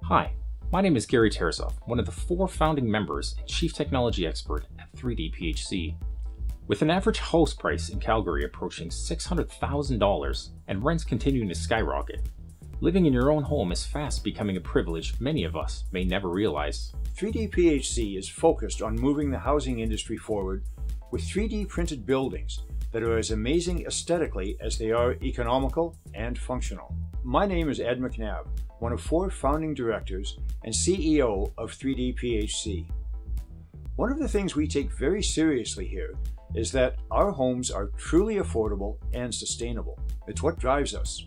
Hi, my name is Gary Tarasov, one of the 4 founding members and chief technology expert at 3D PHC. With an average house price in Calgary approaching $600,000 and rents continuing to skyrocket, living in your own home is fast becoming a privilege many of us may never realize. 3D PHC is focused on moving the housing industry forward with 3D printed buildings that are as amazing aesthetically as they are economical and functional. My name is Ed McNabb, one of 4 founding directors and CEO of 3D PHC. One of the things we take very seriously here is that our homes are truly affordable and sustainable. It's what drives us.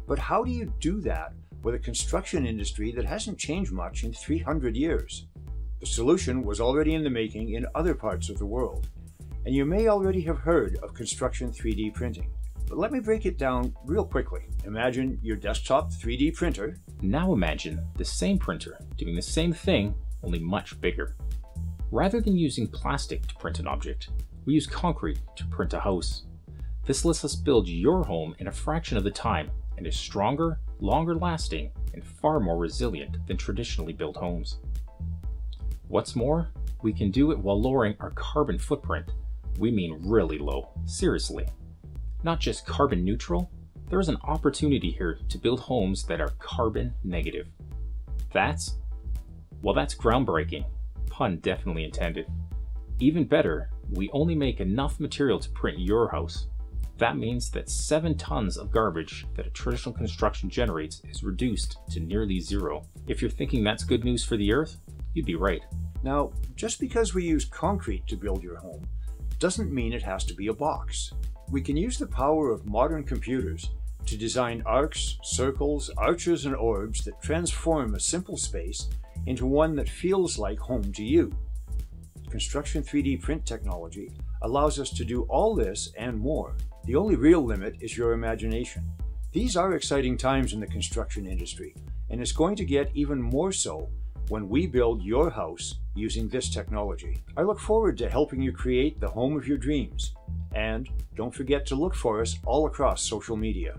But how do you do that with a construction industry that hasn't changed much in 300 years? The solution was already in the making in other parts of the world, and you may already have heard of construction 3D printing. But let me break it down real quickly. Imagine your desktop 3D printer. Now imagine the same printer doing the same thing, only much bigger. Rather than using plastic to print an object, we use concrete to print a house. This lets us build your home in a fraction of the time and is stronger, longer lasting, and far more resilient than traditionally built homes. What's more, we can do it while lowering our carbon footprint. We mean really low, seriously. Not just carbon neutral, there is an opportunity here to build homes that are carbon negative. That's groundbreaking, pun definitely intended. Even better, we only make enough material to print your house. That means that 7 tons of garbage that a traditional construction generates is reduced to nearly zero. If you're thinking that's good news for the earth, you'd be right. Now, just because we use concrete to build your home doesn't mean it has to be a box. We can use the power of modern computers to design arcs, circles, arches, and orbs that transform a simple space into one that feels like home to you. Construction 3D print technology allows us to do all this and more. The only real limit is your imagination. These are exciting times in the construction industry, and it's going to get even more so when we build your house using this technology. I look forward to helping you create the home of your dreams. And don't forget to look for us all across social media.